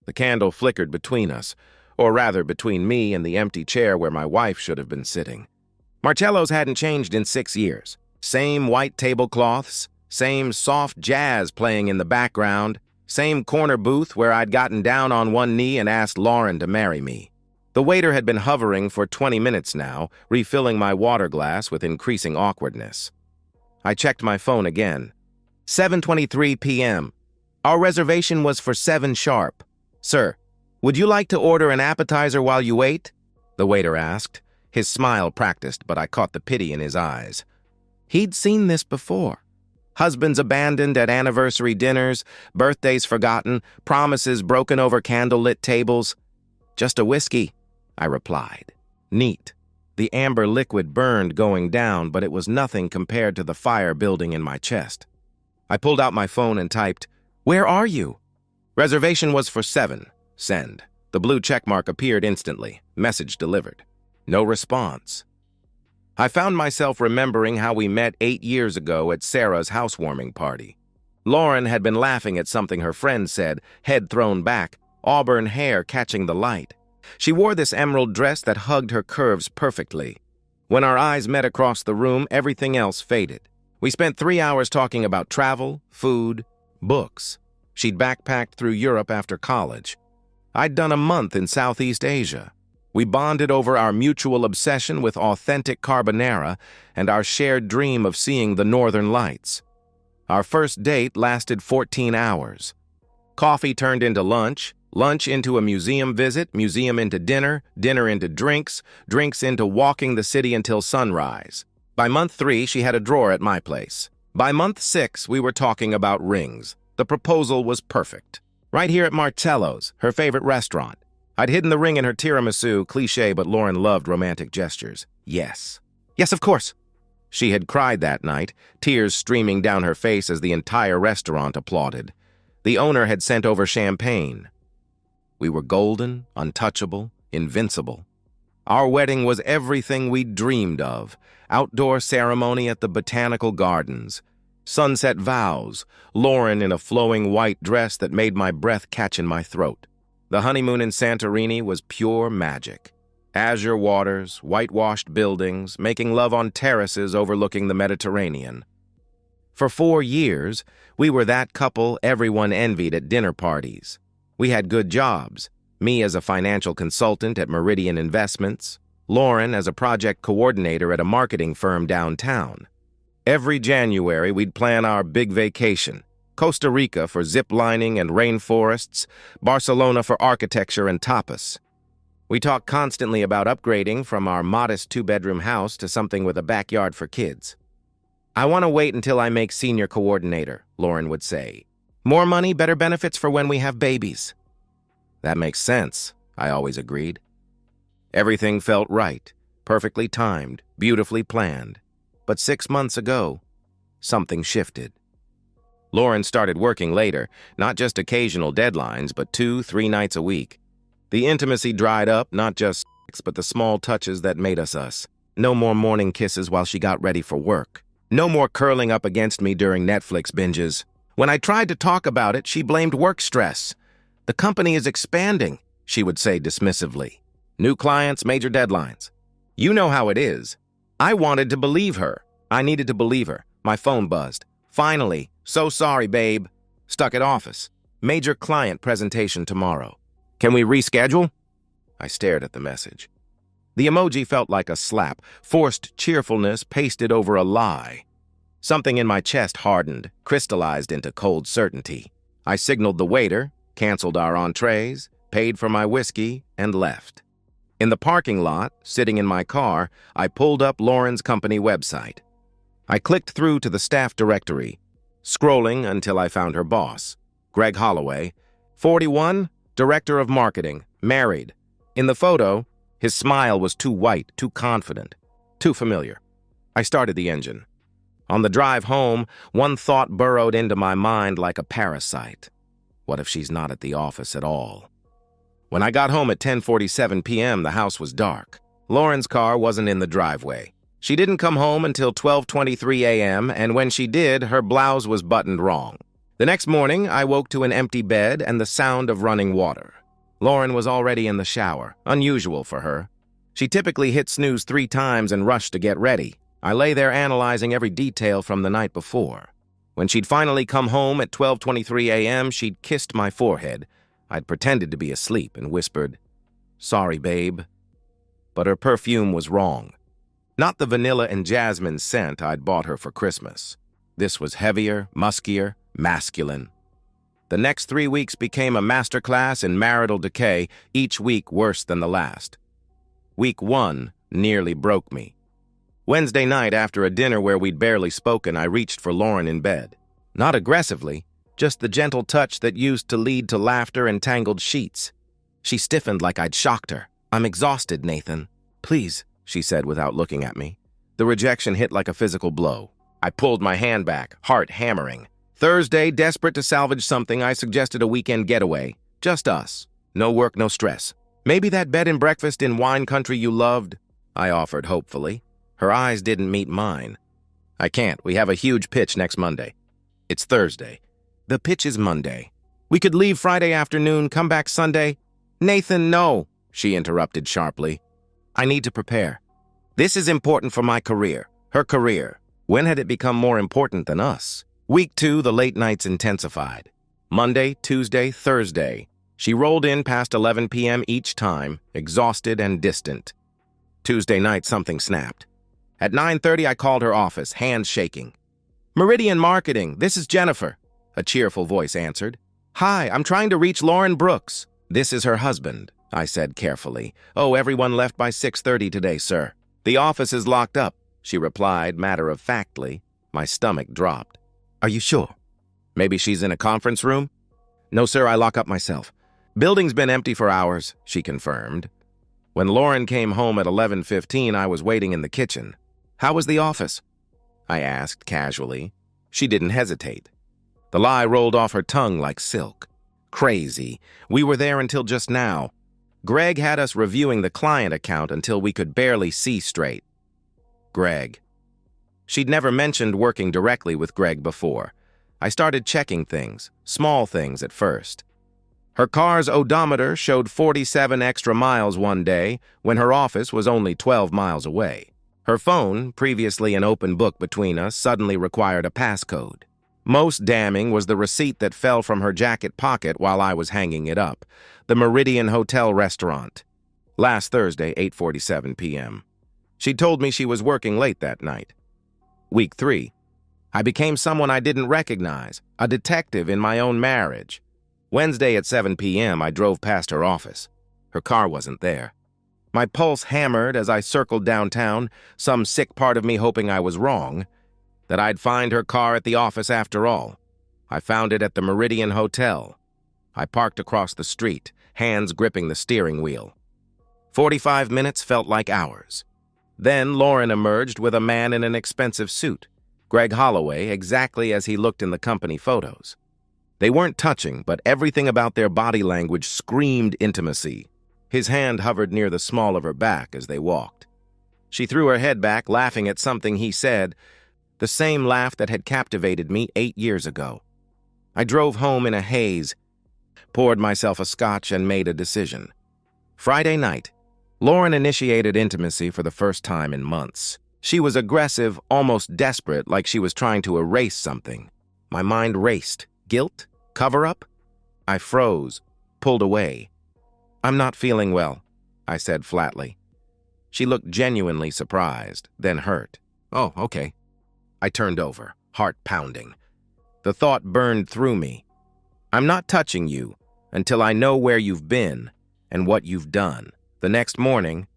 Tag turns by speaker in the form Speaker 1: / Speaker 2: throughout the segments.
Speaker 1: The candle flickered between us, or rather between me and the empty chair where my wife should have been sitting. Marcello's hadn't changed in 6 years. Same white tablecloths, same soft jazz playing in the background, same corner booth where I'd gotten down on one knee and asked Lauren to marry me. The waiter had been hovering for 20 minutes now, refilling my water glass with increasing awkwardness. I checked my phone again. 7:23 p.m. Our reservation was for 7 sharp. Sir, would you like to order an appetizer while you wait? The waiter asked. His smile practiced, but I caught the pity in his eyes. He'd seen this before. Husbands abandoned at anniversary dinners, birthdays forgotten, promises broken over candlelit tables. Just a whiskey, I replied. Neat. The amber liquid burned going down, but it was nothing compared to the fire building in my chest. I pulled out my phone and typed, "Where are you?" Reservation was for 7. Send. The blue checkmark appeared instantly. Message delivered. No response. I found myself remembering how we met 8 years ago at Sarah's housewarming party. Lauren had been laughing at something her friend said, head thrown back, auburn hair catching the light. She wore this emerald dress that hugged her curves perfectly. When our eyes met across the room, everything else faded. We spent 3 hours talking about travel, food, books. She'd backpacked through Europe after college. I'd done a month in Southeast Asia. We bonded over our mutual obsession with authentic carbonara and our shared dream of seeing the northern lights. Our first date lasted 14 hours. Coffee turned into lunch, lunch into a museum visit, museum into dinner, dinner into drinks, drinks into walking the city until sunrise. By month 3, she had a drawer at my place. By month 6, we were talking about rings. The proposal was perfect. Right here at Marcello's, her favorite restaurant. I'd hidden the ring in her tiramisu, cliché, but Lauren loved romantic gestures. Yes. Yes, of course. She had cried that night, tears streaming down her face as the entire restaurant applauded. The owner had sent over champagne. We were golden, untouchable, invincible. Our wedding was everything we'd dreamed of. Outdoor ceremony at the Botanical Gardens. Sunset vows, Lauren in a flowing white dress that made my breath catch in my throat. The honeymoon in Santorini was pure magic. Azure waters, whitewashed buildings, making love on terraces overlooking the Mediterranean. For 4 years, we were that couple everyone envied at dinner parties. We had good jobs, me as a financial consultant at Meridian Investments, Lauren as a project coordinator at a marketing firm downtown. Every January, we'd plan our big vacation. Costa Rica for zip-lining and rainforests, Barcelona for architecture and tapas. We talked constantly about upgrading from our modest 2-bedroom house to something with a backyard for kids. I want to wait until I make senior coordinator, Lauren would say. More money, better benefits for when we have babies. That makes sense, I always agreed. Everything felt right, perfectly timed, beautifully planned. But 6 months ago, something shifted. Lauren started working later, not just occasional deadlines, but 2-3 nights a week. The intimacy dried up, not just sex, but the small touches that made us us. No more morning kisses while she got ready for work. No more curling up against me during Netflix binges. When I tried to talk about it, she blamed work stress. The company is expanding, she would say dismissively. New clients, major deadlines. You know how it is. I wanted to believe her. I needed to believe her. My phone buzzed. Finally, so sorry, babe. Stuck at office. Major client presentation tomorrow. Can we reschedule? I stared at the message. The emoji felt like a slap, forced cheerfulness pasted over a lie. Something in my chest hardened, crystallized into cold certainty. I signaled the waiter, canceled our entrees, paid for my whiskey, and left. In the parking lot, sitting in my car, I pulled up Lauren's company website. I clicked through to the staff directory, scrolling until I found her boss, Greg Holloway, 41, director of marketing, married. In the photo, his smile was too white, too confident, too familiar. I started the engine. On the drive home, one thought burrowed into my mind like a parasite. What if she's not at the office at all? When I got home at 10:47 p.m., the house was dark. Lauren's car wasn't in the driveway. She didn't come home until 12:23 a.m., and when she did, her blouse was buttoned wrong. The next morning, I woke to an empty bed and the sound of running water. Lauren was already in the shower, unusual for her. She typically hit snooze 3 times and rushed to get ready. I lay there analyzing every detail from the night before. When she'd finally come home at 12:23 a.m., she'd kissed my forehead. I'd pretended to be asleep and whispered, "Sorry, babe." But her perfume was wrong. Not the vanilla and jasmine scent I'd bought her for Christmas. This was heavier, muskier, masculine. The next 3 weeks became a masterclass in marital decay, each week worse than the last. Week 1 nearly broke me. Wednesday night, after a dinner where we'd barely spoken, I reached for Lauren in bed. Not aggressively, just the gentle touch that used to lead to laughter and tangled sheets. She stiffened like I'd shocked her. "I'm exhausted, Nathan. Please," she said without looking at me. The rejection hit like a physical blow. I pulled my hand back, heart hammering. Thursday, desperate to salvage something, I suggested a weekend getaway. Just us. No work, no stress. "Maybe that bed and breakfast in wine country you loved," I offered hopefully. Her eyes didn't meet mine. "I can't. We have a huge pitch next Monday." "It's Thursday." "The pitch is Monday. We could leave Friday afternoon, come back Sunday." "Nathan, no," she interrupted sharply. "I need to prepare. This is important for my career, her career." When had it become more important than us? Week 2, the late nights intensified. Monday, Tuesday, Thursday. She rolled in past 11 p.m. each time, exhausted and distant. Tuesday night, something snapped. At 9:30, I called her office, hands shaking. "Meridian Marketing, this is Jennifer," a cheerful voice answered. "Hi, I'm trying to reach Lauren Brooks." "This is her husband," I said carefully. "Oh, everyone left by 6:30 today, sir." "The office is locked up," she replied matter-of-factly. My stomach dropped. "Are you sure? Maybe she's in a conference room?" "No, sir, I lock up myself." "Building's been empty for hours," she confirmed. When Lauren came home at 11:15, I was waiting in the kitchen. "How was the office?" I asked casually. She didn't hesitate. The lie rolled off her tongue like silk. "Crazy. We were there until just now. Greg had us reviewing the client account until we could barely see straight." Greg. She'd never mentioned working directly with Greg before. I started checking things, small things at first. Her car's odometer showed 47 extra miles one day when her office was only 12 miles away. Her phone, previously an open book between us, suddenly required a passcode. Most damning was the receipt that fell from her jacket pocket while I was hanging it up. The Meridian Hotel Restaurant. Last Thursday, 8:47 p.m. She told me she was working late that night. Week 3. I became someone I didn't recognize, a detective in my own marriage. Wednesday at 7 p.m., I drove past her office. Her car wasn't there. My pulse hammered as I circled downtown, some sick part of me hoping I was wrong, that I'd find her car at the office after all. I found it at the Meridian Hotel. I parked across the street, hands gripping the steering wheel. 45 minutes felt like hours. Then Lauren emerged with a man in an expensive suit, Greg Holloway, exactly as he looked in the company photos. They weren't touching, but everything about their body language screamed intimacy. His hand hovered near the small of her back as they walked. She threw her head back, laughing at something he said, the same laugh that had captivated me 8 years ago. I drove home in a haze, poured myself a scotch, and made a decision. Friday night, Lauren initiated intimacy for the first time in months. She was aggressive, almost desperate, like she was trying to erase something. My mind raced. Guilt? Cover-up? I froze, pulled away. "I'm not feeling well," I said flatly. She looked genuinely surprised, then hurt. "Oh, okay." I turned over, heart pounding. The thought burned through me. "I'm not touching you until I know where you've been and what you've done." The next morning,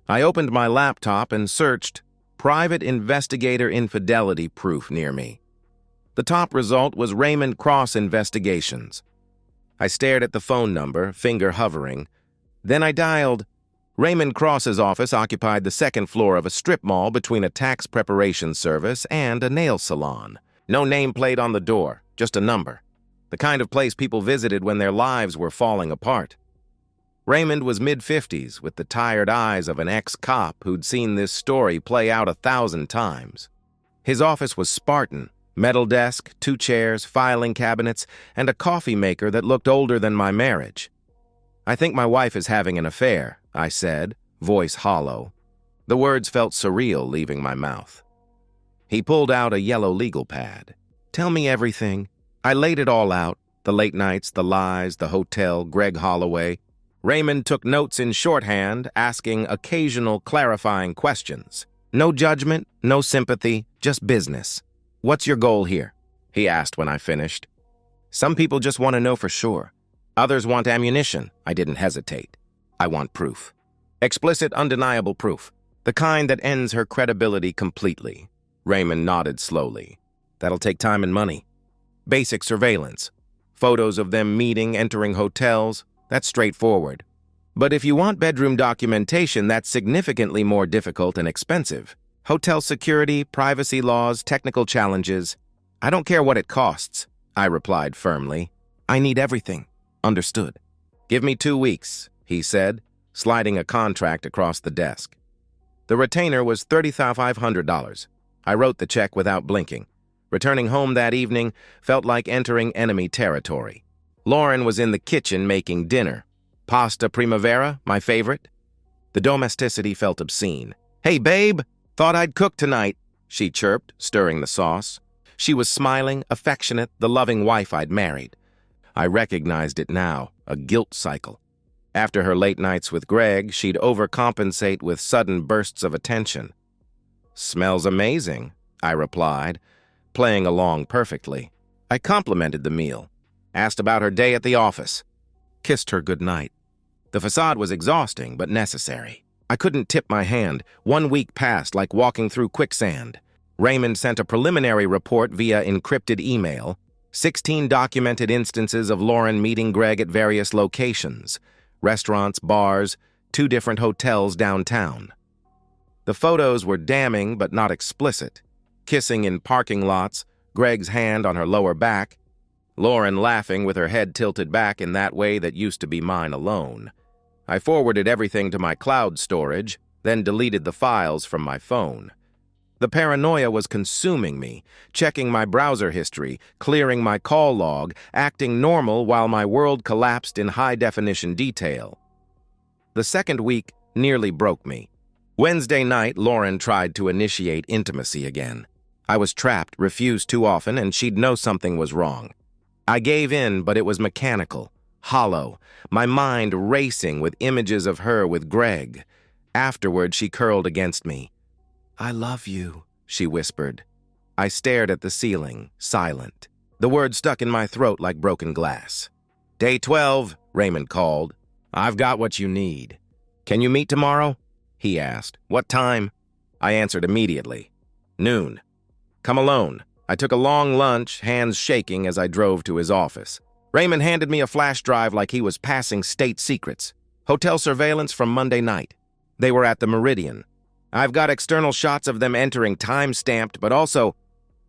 Speaker 1: I opened my laptop and searched private investigator infidelity proof near me. The top result was Raymond Cross Investigations. I stared at the phone number, finger hovering. Then I dialed. Raymond Cross's office occupied the second floor of a strip mall between a tax preparation service and a nail salon. No nameplate on the door, just a number. The kind of place people visited when their lives were falling apart. Raymond was mid-50s, with the tired eyes of an ex-cop who'd seen this story play out 1,000 times. His office was Spartan, Metal desk, 2 chairs, filing cabinets, and a coffee maker that looked older than my marriage. "I think my wife is having an affair," I said, voice hollow. The words felt surreal leaving my mouth. He pulled out a yellow legal pad. "Tell me everything." I laid it all out, the late nights, the lies, the hotel, Greg Holloway. Raymond took notes in shorthand, asking occasional clarifying questions. No judgment, no sympathy, just business. "What's your goal here?" he asked when I finished. "Some people just want to know for sure. Others want ammunition." I didn't hesitate. "I want proof. Explicit, undeniable proof. The kind that ends her credibility completely." Raymond nodded slowly. "That'll take time and money. Basic surveillance. Photos of them meeting, entering hotels. That's straightforward. But if you want bedroom documentation, that's significantly more difficult and expensive. Hotel security, privacy laws, technical challenges. I don't care what it costs," I replied firmly. "I need everything." "Understood." "Give me 2 weeks," he said, sliding a contract across the desk. The retainer was $3,500. I wrote the check without blinking. Returning home that evening felt like entering enemy territory. Lauren was in the kitchen making dinner. Pasta primavera, my favorite. The domesticity felt obscene. "Hey, babe, thought I'd cook tonight," she chirped, stirring the sauce. She was smiling, affectionate, the loving wife I'd married. I recognized it now, a guilt cycle. After her late nights with Greg, she'd overcompensate with sudden bursts of attention. "Smells amazing," I replied, playing along perfectly. I complimented the meal, asked about her day at the office, kissed her goodnight. The facade was exhausting, but necessary. I couldn't tip my hand. 1 week passed like walking through quicksand. Raymond sent a preliminary report via encrypted email, 16 documented instances of Lauren meeting Greg at various locations, restaurants, bars, 2 different hotels downtown. The photos were damning but not explicit. Kissing in parking lots, Greg's hand on her lower back, Lauren laughing with her head tilted back in that way that used to be mine alone. I forwarded everything to my cloud storage, then deleted the files from my phone. The paranoia was consuming me, checking my browser history, clearing my call log, acting normal while my world collapsed in high-definition detail. The second week nearly broke me. Wednesday night, Lauren tried to initiate intimacy again. I was trapped, refused too often, and she'd know something was wrong. I gave in, but it was mechanical, hollow, my mind racing with images of her with Greg. Afterward, she curled against me. "I love you," she whispered. I stared at the ceiling, silent. The words stuck in my throat like broken glass. "Day 12, Raymond called. "I've got what you need." "Can you meet tomorrow?" he asked. "What time?" I answered immediately. "Noon." "Come alone." I took a long lunch, hands shaking as I drove to his office. Raymond handed me a flash drive like he was passing state secrets. Hotel surveillance from Monday night. They were at the Meridian. "I've got external shots of them entering, time-stamped, but also—"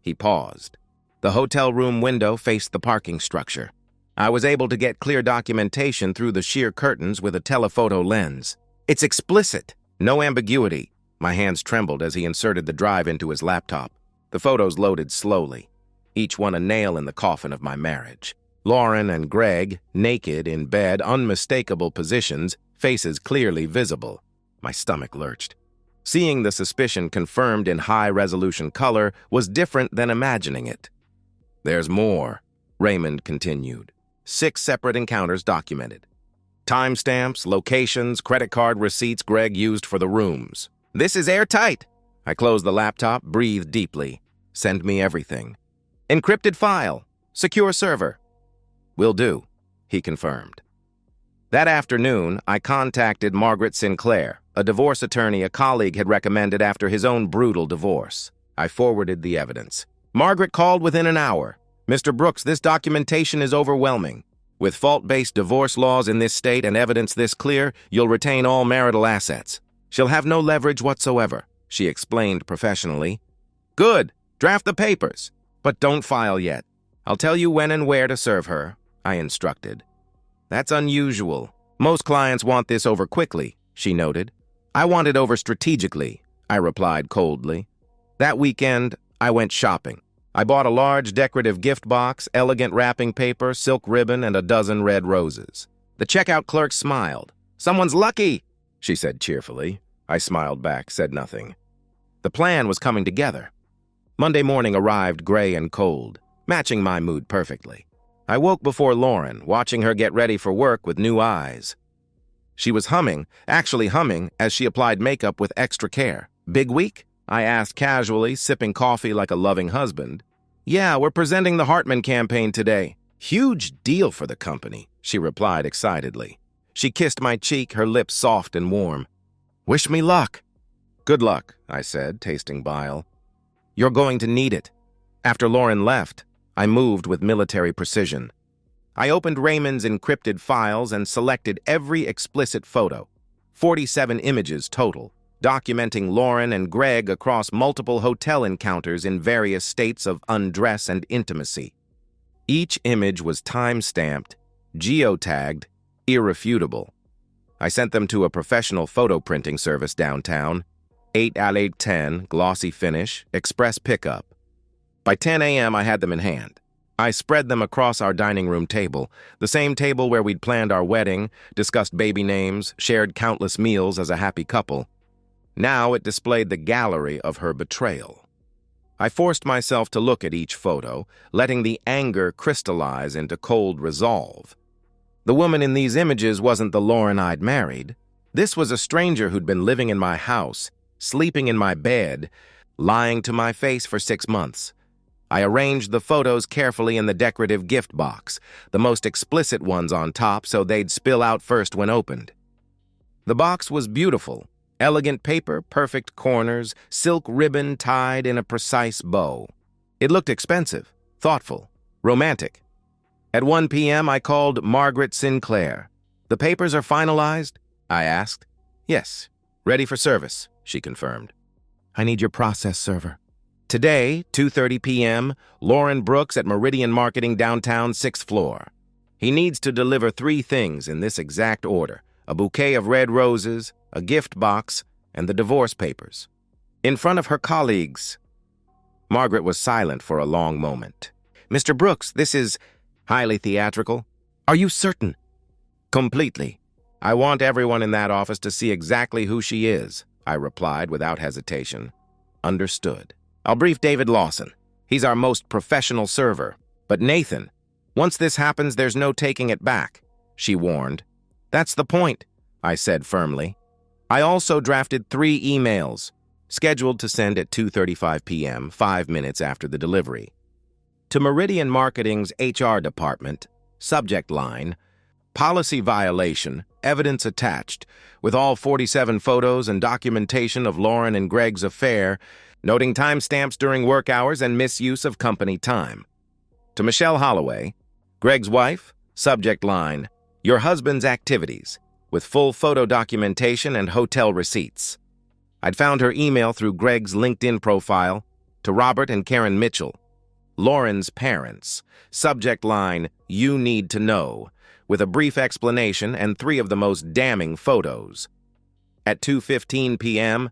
Speaker 1: He paused. The hotel room window faced the parking structure. I was able to get clear documentation through the sheer curtains with a telephoto lens. "It's explicit. No ambiguity." My hands trembled as he inserted the drive into his laptop. The photos loaded slowly, each one a nail in the coffin of my marriage. Lauren and Greg, naked in bed, unmistakable positions, faces clearly visible. My stomach lurched. Seeing the suspicion confirmed in high-resolution color was different than imagining it. "There's more," Raymond continued. 6 separate encounters documented. Timestamps, locations, credit card receipts Greg used for the rooms. "This is airtight." I closed the laptop, breathed deeply. "Send me everything." "Encrypted file. Secure server." "Will do," he confirmed. That afternoon, I contacted Margaret Sinclair, a divorce attorney a colleague had recommended after his own brutal divorce. I forwarded the evidence. Margaret called within an hour. "Mr. Brooks, this documentation is overwhelming. With fault-based divorce laws in this state and evidence this clear, you'll retain all marital assets. She'll have no leverage whatsoever," she explained professionally. "Good. Draft the papers. But don't file yet. I'll tell you when and where to serve her," I instructed. "That's unusual. Most clients want this over quickly," she noted. "I want it over strategically," I replied coldly. That weekend, I went shopping. I bought a large decorative gift box, elegant wrapping paper, silk ribbon, and a dozen red roses. The checkout clerk smiled. "Someone's lucky," she said cheerfully. I smiled back, said nothing. The plan was coming together. Monday morning arrived gray and cold, matching my mood perfectly. I woke before Lauren, watching her get ready for work with new eyes. She was actually humming, as she applied makeup with extra care. "Big week?" I asked casually, sipping coffee like a loving husband. "Yeah, we're presenting the Hartman campaign today. Huge deal for the company," she replied excitedly. She kissed my cheek, her lips soft and warm. "Wish me luck." "Good luck," I said, tasting bile. "You're going to need it." After Lauren left, I moved with military precision. I opened Raymond's encrypted files and selected every explicit photo, 47 images total, documenting Lauren and Greg across multiple hotel encounters in various states of undress and intimacy. Each image was time-stamped, geotagged, irrefutable. I sent them to a professional photo printing service downtown, 8x810, glossy finish, express pickup. By 10 a.m., I had them in hand. I spread them across our dining room table, the same table where we'd planned our wedding, discussed baby names, shared countless meals as a happy couple. Now it displayed the gallery of her betrayal. I forced myself to look at each photo, letting the anger crystallize into cold resolve. The woman in these images wasn't the Lauren I'd married. This was a stranger who'd been living in my house, sleeping in my bed, lying to my face for 6 months. I arranged the photos carefully in the decorative gift box, the most explicit ones on top so they'd spill out first when opened. The box was beautiful. Elegant paper, perfect corners, silk ribbon tied in a precise bow. It looked expensive, thoughtful, romantic. At 1 p.m., I called Margaret Sinclair. "The papers are finalized?" I asked. "Yes, ready for service," she confirmed. "I need your process server." Today, 2:30 p.m., Lauren Brooks at Meridian Marketing downtown, 6th floor. He needs to deliver 3 things in this exact order: a bouquet of red roses, a gift box, and the divorce papers. In front of her colleagues. Margaret was silent for a long moment. "Mr. Brooks, this is highly theatrical. Are you certain?" "Completely. I want everyone in that office to see exactly who she is," I replied without hesitation. "Understood. I'll brief David Lawson. He's our most professional server. But Nathan, once this happens, there's no taking it back," she warned. "That's the point," I said firmly. I also drafted 3 emails, scheduled to send at 2:35 p.m., 5 minutes after the delivery. To Meridian Marketing's HR department, subject line, "Policy violation, evidence attached," with all 47 photos and documentation of Lauren and Greg's affair, noting timestamps during work hours and misuse of company time. To Michelle Holloway, Greg's wife, subject line, "Your husband's activities," with full photo documentation and hotel receipts. I'd found her email through Greg's LinkedIn profile. To Robert and Karen Mitchell, Lauren's parents, subject line, "You need to know," with a brief explanation and 3 of the most damning photos. At 2:15 p.m.,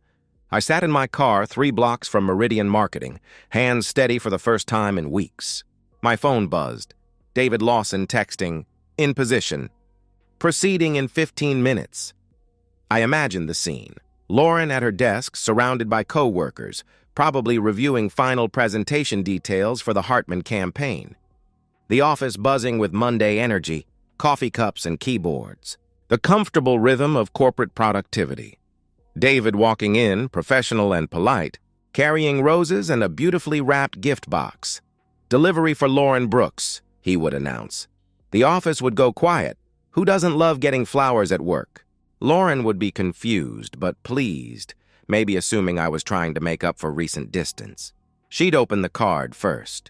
Speaker 1: I sat in my car 3 blocks from Meridian Marketing, hands steady for the first time in weeks. My phone buzzed. David Lawson texting, "In position." Proceeding in 15 minutes. I imagined the scene. Lauren at her desk, surrounded by co-workers, probably reviewing final presentation details for the Hartman campaign. The office buzzing with Monday energy, coffee cups and keyboards. The comfortable rhythm of corporate productivity. David walking in, professional and polite, carrying roses and a beautifully wrapped gift box. "Delivery for Lauren Brooks," he would announce. The office would go quiet. Who doesn't love getting flowers at work? Lauren would be confused, but pleased, maybe assuming I was trying to make up for recent distance. She'd open the card first.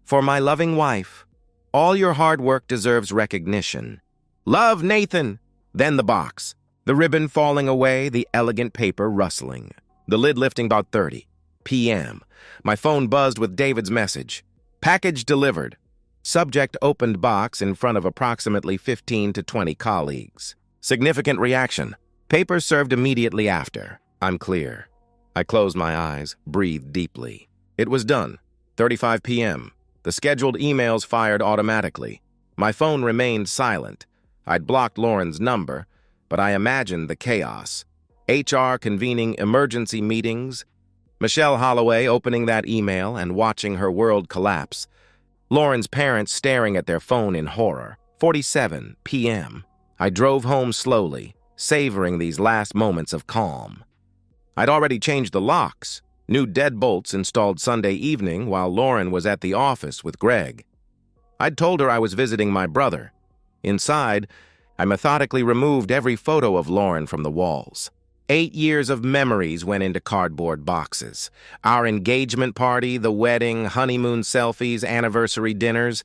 Speaker 1: "For my loving wife, all your hard work deserves recognition. Love, Nathan." Then the box. The ribbon falling away, the elegant paper rustling. The lid lifting about 30 p.m. My phone buzzed with David's message. "Package delivered." Subject opened box in front of approximately 15 to 20 colleagues. Significant reaction. Paper served immediately after. I'm clear. I closed my eyes, breathed deeply. It was done. 8:35 p.m. The scheduled emails fired automatically. My phone remained silent. I'd blocked Lauren's number, but I imagined the chaos. HR convening emergency meetings, Michelle Holloway opening that email and watching her world collapse, Lauren's parents staring at their phone in horror. 4:47 p.m. I drove home slowly, savoring these last moments of calm. I'd already changed the locks, new deadbolts installed Sunday evening while Lauren was at the office with Greg. I'd told her I was visiting my brother. Inside, I methodically removed every photo of Lauren from the walls. 8 years of memories went into cardboard boxes. Our engagement party, the wedding, honeymoon selfies, anniversary dinners.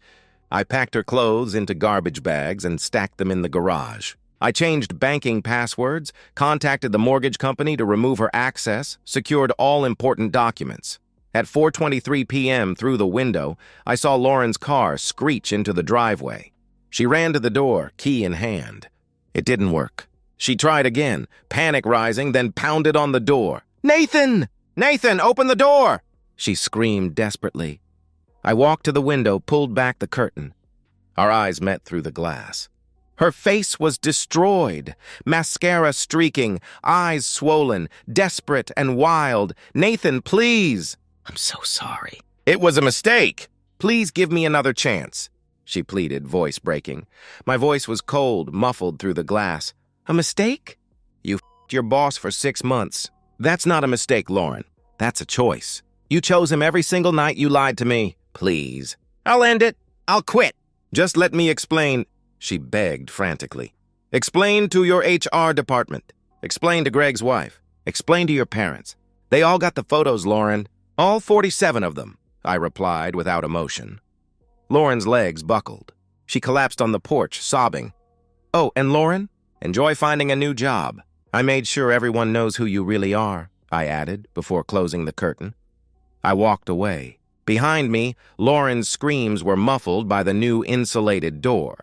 Speaker 1: I packed her clothes into garbage bags and stacked them in the garage. I changed banking passwords, contacted the mortgage company to remove her access, secured all important documents. At 4:23 p.m. through the window, I saw Lauren's car screech into the driveway. She ran to the door, key in hand. It didn't work. She tried again, panic rising, then pounded on the door. "Nathan! Nathan, open the door!" she screamed desperately. I walked to the window, pulled back the curtain. Our eyes met through the glass. Her face was destroyed, mascara streaking, eyes swollen, desperate and wild. "Nathan, please!" "I'm so sorry." "It was a mistake. Please give me another chance," she pleaded, voice breaking. My voice was cold, muffled through the glass. "A mistake? You f***ed your boss for 6 months. That's not a mistake, Lauren. That's a choice. You chose him every single night you lied to me. Please. I'll end it. I'll quit. Just let me explain," she begged frantically. "Explain to your HR department. Explain to Greg's wife. Explain to your parents. They all got the photos, Lauren. All 47 of them," I replied without emotion. Lauren's legs buckled. She collapsed on the porch, sobbing. "Oh, and Lauren? Enjoy finding a new job. I made sure everyone knows who you really are," I added before closing the curtain. I walked away. Behind me, Lauren's screams were muffled by the new insulated door.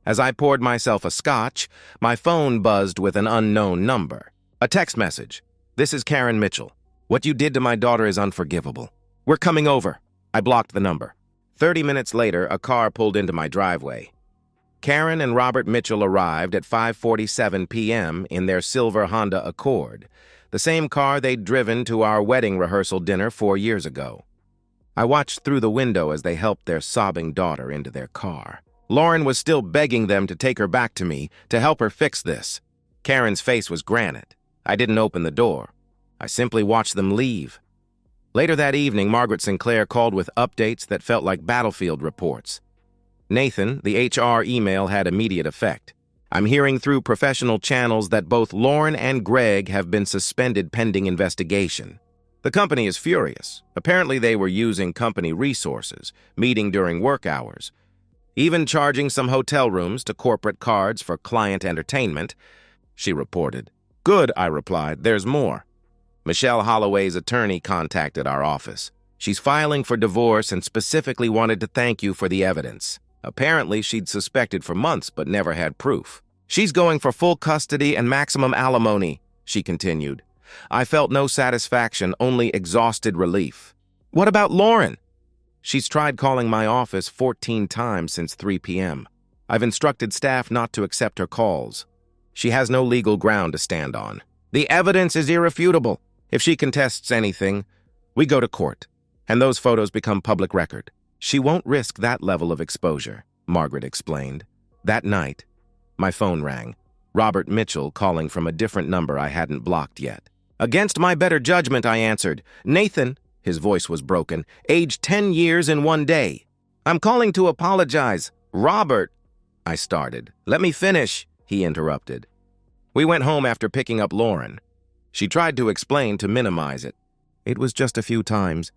Speaker 1: As I poured myself a scotch, my phone buzzed with an unknown number. A text message. "This is Karen Mitchell. What you did to my daughter is unforgivable. We're coming over." I blocked the number. 30 minutes later, a car pulled into my driveway. Karen and Robert Mitchell arrived at 5:47 p.m. in their silver Honda Accord, the same car they'd driven to our wedding rehearsal dinner 4 years ago. I watched through the window as they helped their sobbing daughter into their car. Lauren was still begging them to take her back to me, to help her fix this. Karen's face was granite. I didn't open the door. I simply watched them leave. Later that evening, Margaret Sinclair called with updates that felt like battlefield reports. "Nathan, the HR email had immediate effect. I'm hearing through professional channels that both Lauren and Greg have been suspended pending investigation. The company is furious. Apparently they were using company resources, meeting during work hours, even charging some hotel rooms to corporate cards for client entertainment," she reported. "Good," I replied. "There's more." Michelle Holloway's attorney contacted our office. "She's filing for divorce and specifically wanted to thank you for the evidence. Apparently, she'd suspected for months but never had proof. She's going for full custody and maximum alimony," she continued. I felt no satisfaction, only exhausted relief. "What about Lauren?" "She's tried calling my office 14 times since 3 p.m. I've instructed staff not to accept her calls. She has no legal ground to stand on. The evidence is irrefutable. If she contests anything, we go to court, and those photos become public record. She won't risk that level of exposure," Margaret explained. That night, my phone rang. Robert Mitchell calling from a different number I hadn't blocked yet. Against my better judgment, I answered. "Nathan," his voice was broken, "aged 10 years in 1 day. I'm calling to apologize." "Robert," I started. "Let me finish," he interrupted. We went home after picking up Lauren. She tried to explain to minimize it. "It was just a few times.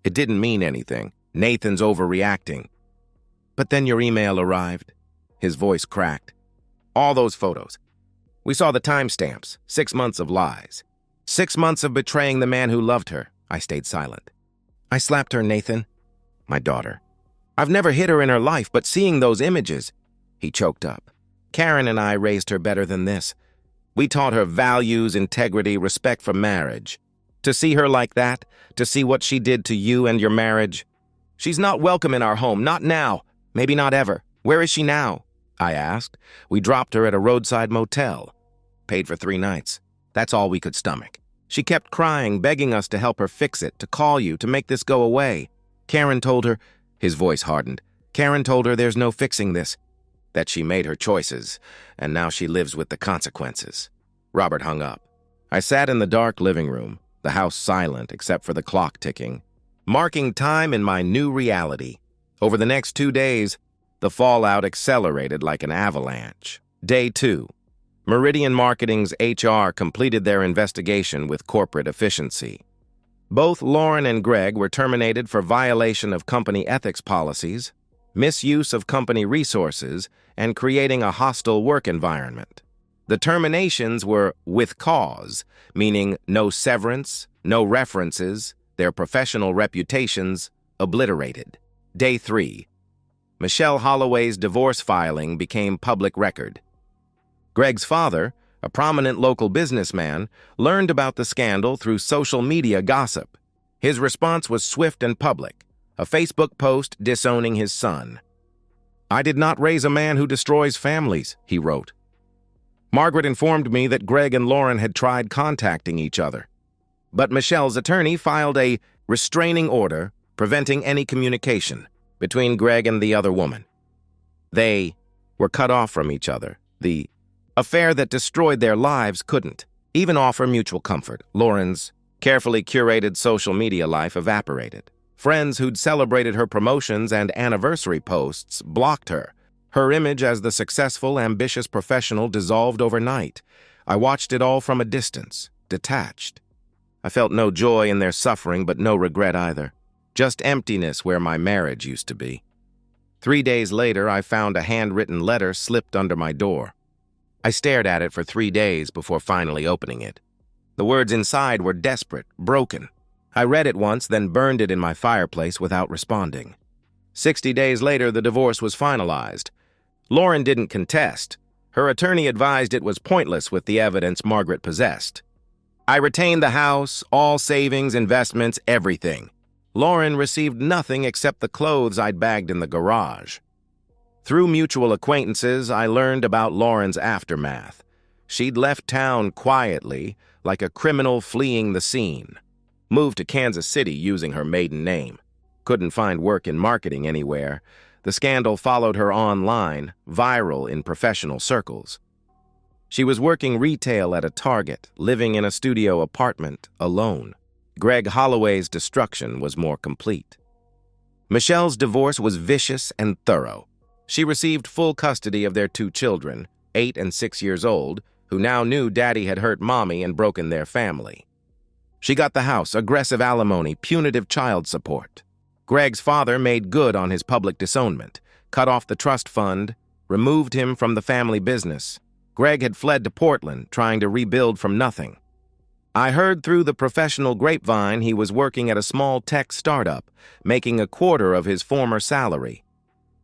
Speaker 1: It didn't mean anything. Nathan's overreacting." "But then your email arrived." His voice cracked. "All those photos. We saw the timestamps. 6 months of lies. 6 months of betraying the man who loved her." I stayed silent. "I slapped her, Nathan. My daughter. I've never hit her in her life, but seeing those images..." He choked up. "Karen and I raised her better than this. We taught her values, integrity, respect for marriage. To see her like that, to see what she did to you and your marriage, "She's not welcome in our home, not now. Maybe not ever. Where is she now?" I asked. "We dropped her at a roadside motel. Paid for 3 nights. That's all we could stomach. She kept crying, begging us to help her fix it, to call you, to make this go away. Karen told her," his voice hardened, "Karen told her there's no fixing this, that she made her choices, and now she lives with the consequences." Robert hung up. I sat in the dark living room, the house silent except for the clock ticking, marking time in my new reality. Over the next 2 days, the fallout accelerated like an avalanche. Day 2. Meridian Marketing's HR completed their investigation with corporate efficiency. Both Lauren and Greg were terminated for violation of company ethics policies, misuse of company resources, and creating a hostile work environment. The terminations were with cause, meaning no severance, no references, their professional reputations obliterated. Day 3. Michelle Holloway's divorce filing became public record. Greg's father, a prominent local businessman, learned about the scandal through social media gossip. His response was swift and public, a Facebook post disowning his son. "I did not raise a man who destroys families," he wrote. "Margaret informed me that Greg and Lauren had tried contacting each other, but Michelle's attorney filed a restraining order preventing any communication between Greg and the other woman. They were cut off from each other. The affair that destroyed their lives couldn't even offer mutual comfort. Lauren's carefully curated social media life evaporated. Friends who'd celebrated her promotions and anniversary posts blocked her. Her image as the successful, ambitious professional dissolved overnight. I watched it all from a distance, detached. I felt no joy in their suffering, but no regret either. Just emptiness where my marriage used to be. 3 days later, I found a handwritten letter slipped under my door. I stared at it for 3 days before finally opening it. The words inside were desperate, broken. I read it once, then burned it in my fireplace without responding. 60 days later, the divorce was finalized. Lauren didn't contest. Her attorney advised it was pointless with the evidence Margaret possessed. I retained the house, all savings, investments, everything. Lauren received nothing except the clothes I'd bagged in the garage. Through mutual acquaintances, I learned about Lauren's aftermath. She'd left town quietly, like a criminal fleeing the scene. Moved to Kansas City using her maiden name. Couldn't find work in marketing anywhere. The scandal followed her online, viral in professional circles. She was working retail at a Target, living in a studio apartment, alone. Greg Holloway's destruction was more complete. Michelle's divorce was vicious and thorough. She received full custody of their 2 children, 8 and 6 years old, who now knew Daddy had hurt Mommy and broken their family. She got the house, aggressive alimony, punitive child support. Greg's father made good on his public disownment, cut off the trust fund, removed him from the family business. Greg had fled to Portland, trying to rebuild from nothing. I heard through the professional grapevine he was working at a small tech startup, making a quarter of his former salary.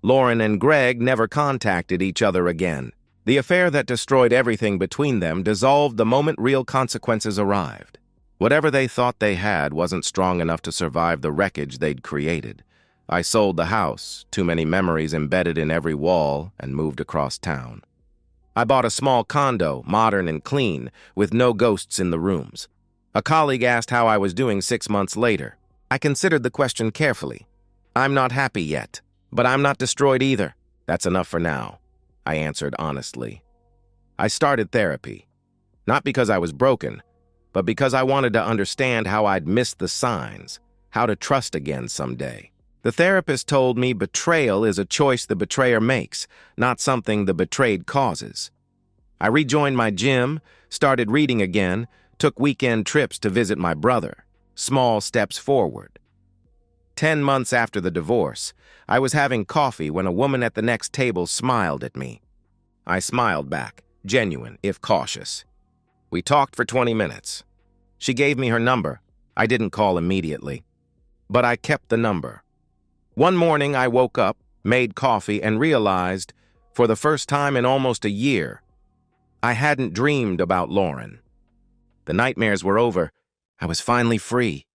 Speaker 1: Lauren and Greg never contacted each other again. The affair that destroyed everything between them dissolved the moment real consequences arrived. Whatever they thought they had wasn't strong enough to survive the wreckage they'd created. I sold the house, too many memories embedded in every wall, and moved across town. I bought a small condo, modern and clean, with no ghosts in the rooms. A colleague asked how I was doing 6 months later. I considered the question carefully. "I'm not happy yet, but I'm not destroyed either. That's enough for now," I answered honestly. I started therapy, not because I was broken, but because I wanted to understand how I'd missed the signs, how to trust again someday. The therapist told me betrayal is a choice the betrayer makes, not something the betrayed causes. I rejoined my gym, started reading again, took weekend trips to visit my brother. Small steps forward. 10 months after the divorce, I was having coffee when a woman at the next table smiled at me. I smiled back, genuine, if cautious. We talked for 20 minutes. She gave me her number. I didn't call immediately, but I kept the number. One morning, I woke up, made coffee, and realized, for the first time in almost a year, I hadn't dreamed about Lauren. The nightmares were over. I was finally free.